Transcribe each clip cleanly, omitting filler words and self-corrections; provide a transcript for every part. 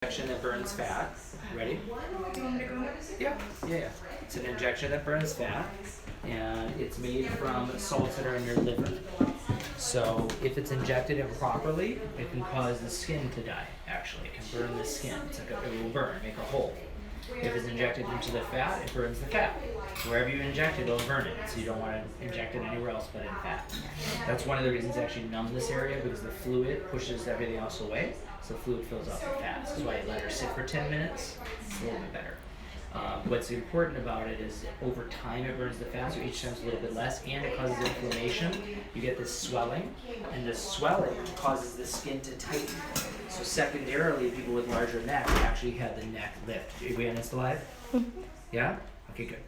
Injection that burns fat. Ready? Yeah. It's an injection that burns fat, and it's made from salts that are in your liver. So if it's injected improperly, it can cause the skin to die. Actually, it can burn the skin. It will burn, make a hole. If it's injected into the fat, it burns the fat. Wherever you inject it, it'll burn it. So you don't want to inject it anywhere else but in fat. That's one of the reasons to actually numb this area, because the fluid pushes everything else away. So the fluid fills up the fat. This is why you let her sit for 10 minutes. It's a little bit better. What's important about it is over time it burns the fat, so each time it's a little bit less, and it causes inflammation. You get this swelling, and the swelling causes the skin to tighten. So secondarily, people with larger neck actually have the neck lift. Are we on this live? Yeah? Okay, good.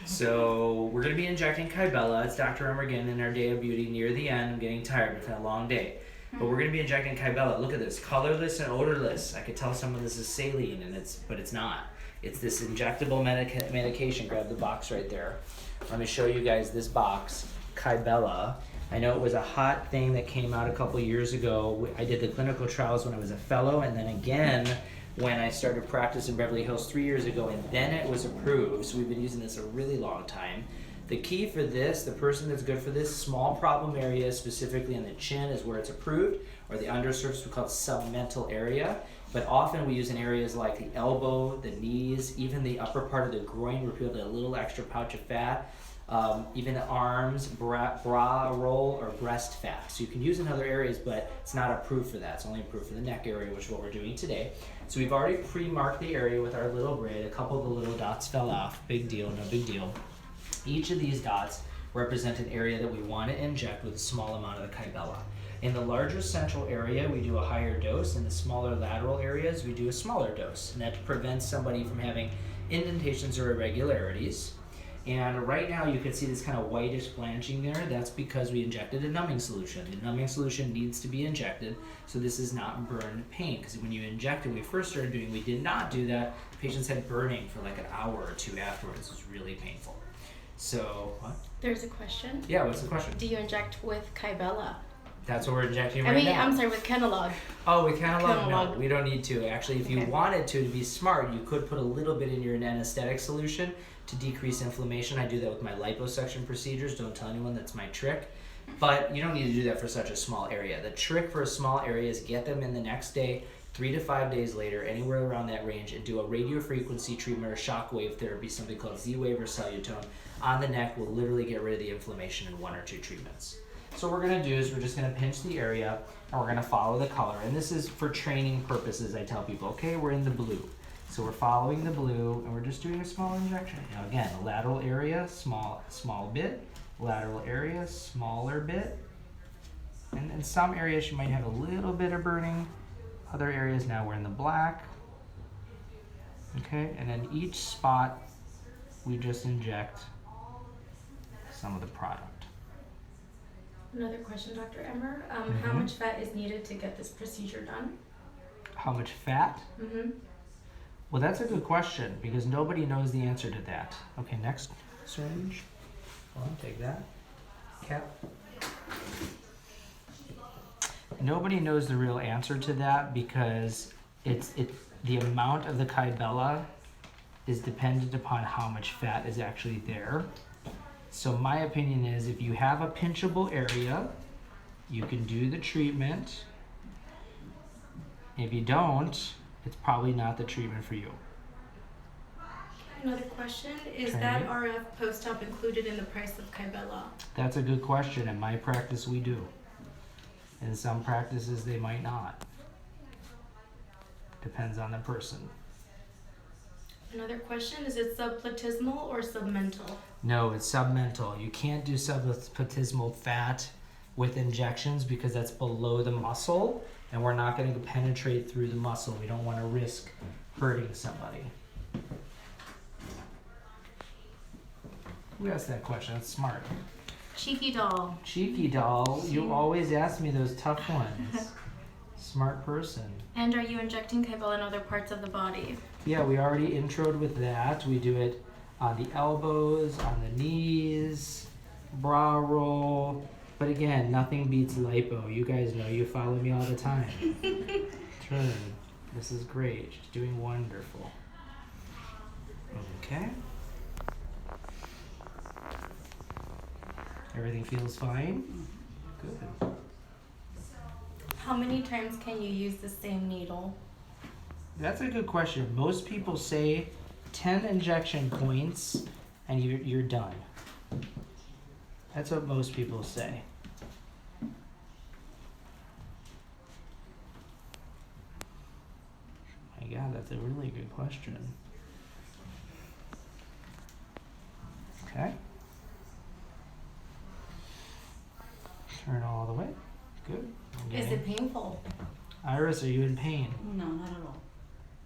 So we're going to be injecting Kybella. It's Dr. Emer again in our day of beauty near the end. I'm getting tired. It's been a long day. But we're going to be injecting Kybella. Look at this, colorless and odorless. I could tell someone this is saline, but it's not. It's this injectable medication. Grab the box right there. Let me show you guys this box, Kybella. I know it was a hot thing that came out a couple years ago. I did the clinical trials when I was a fellow, and then again when I started practice in Beverly Hills 3 years ago, and then it was approved. So we've been using this a really long time. The key for this, the person that's good for this, small problem areas, specifically in the chin, is where it's approved, or the undersurface, we call it submental area. But often we use in areas like the elbow, the knees, even the upper part of the groin where people get a little extra pouch of fat, even the arms, bra roll, or breast fat. So you can use in other areas, but it's not approved for that. It's only approved for the neck area, which is what we're doing today. So we've already pre-marked the area with our little grid. A couple of the little dots fell off. Big deal, no big deal. Each of these dots represent an area that we want to inject with a small amount of the Kybella. In the larger central area, we do a higher dose. In the smaller lateral areas, we do a smaller dose. And that prevents somebody from having indentations or irregularities. And right now, you can see this kind of whitish blanching there. That's because we injected a numbing solution. The numbing solution needs to be injected, so this is not burn pain. Because when you inject it, we first started doing, we did not do that. Patients had burning for like an hour or two afterwards. It was really painful. So, what? There's a question. Yeah, what's the question? Do you inject with Kybella? That's what we're injecting right now. I'm sorry, with Kenalog. Oh, with Kenalog? No, we don't need to. Actually, if you wanted to be smart, you could put a little bit in your anesthetic solution to decrease inflammation. I do that with my liposuction procedures. Don't tell anyone, that's my trick. But you don't need to do that for such a small area. The trick for a small area is get them in the next day, 3 to 5 days later, anywhere around that range, and do a radiofrequency treatment or shockwave therapy, something called Z-wave or Solutone, on the neck. Will literally get rid of the inflammation in 1 or 2 treatments. So what we're going to do is we're just going to pinch the area, and we're going to follow the color. And this is for training purposes. I tell people, okay, we're in the blue. So we're following the blue, and we're just doing a small injection. Now again, lateral area, small bit. Lateral area, smaller bit. And in some areas you might have a little bit of burning. Other areas, now we're in the black. Okay, and then each spot we just inject some of the product. Another question, Dr. Emer. How much fat is needed to get this procedure done? How much fat? Mm-hmm. Well, that's a good question, because nobody knows the answer to that. Okay, next syringe. Hold on, take that. Cap. Nobody knows the real answer to that, because the amount of the Kybella is dependent upon how much fat is actually there. So my opinion is, if you have a pinchable area, you can do the treatment. If you don't, it's probably not the treatment for you. Another question, is that RF post-op included in the price of Kybella? That's a good question. In my practice, we do. In some practices, they might not. Depends on the person. Another question, is it subplatismal or submental? No, it's submental. You can't do subplatismal fat with injections because that's below the muscle, and we're not going to penetrate through the muscle. We don't want to risk hurting somebody. Who asked that question? That's smart. Cheeky doll. Cheeky doll. You always ask me those tough ones. Smart person. And are you injecting Kybella in other parts of the body? Yeah, we already introed with that. We do it on the elbows, on the knees, bra roll. But again, nothing beats lipo. You guys know, you follow me all the time. Turn. This is great. She's doing wonderful. Okay. Everything feels fine? Good. How many times can you use the same needle? That's a good question. Most people say 10 injection points and you're done. That's what most people say. My God, that's a really good question. Okay. Turn all the way. Good. Is it painful? Iris, are you in pain? No, not at all.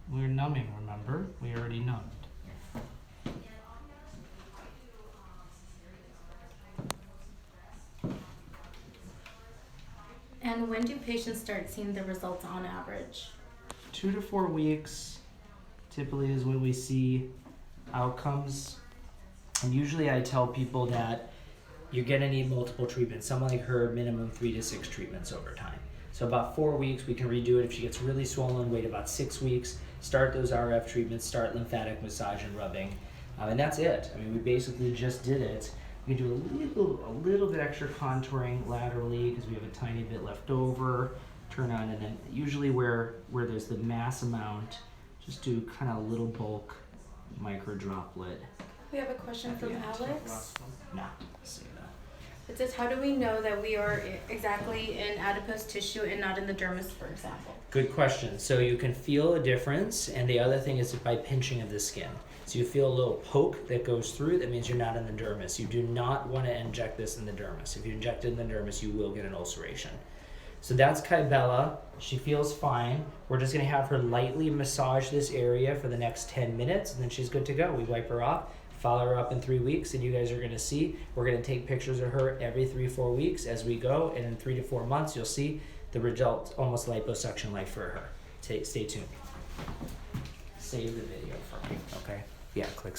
We're numbing, remember? We already numbed. And when do patients start seeing the results on average? 2 to 4 weeks typically is when we see outcomes. And usually I tell people that you're gonna need multiple treatments. Someone like her, minimum 3 to 6 treatments over time. So about 4 weeks, we can redo it. If she gets really swollen, wait about 6 weeks, start those RF treatments, start lymphatic massage and rubbing. And that's it. I mean, we basically just did it. We can do a little bit extra contouring laterally because we have a tiny bit left over. Turn on, and then usually where there's the mass amount, just do kind of a little bulk micro droplet. We have a question from Alex. Nah, see that. It says, how do we know that we are exactly in adipose tissue and not in the dermis, for example? Good question. So you can feel a difference, and the other thing is by pinching of the skin. So you feel a little poke that goes through, that means you're not in the dermis. You do not want to inject this in the dermis. If you inject it in the dermis, you will get an ulceration. So that's Kybella. She feels fine. We're just going to have her lightly massage this area for the next 10 minutes, and then she's good to go. We wipe her off, follow her up in 3 weeks, and you guys are going to see. We're going to take pictures of her every 3-4 weeks as we go, and in 3 to 4 months, you'll see the result, almost liposuction-like for her. Stay tuned. Save the video for me, okay? Yeah, click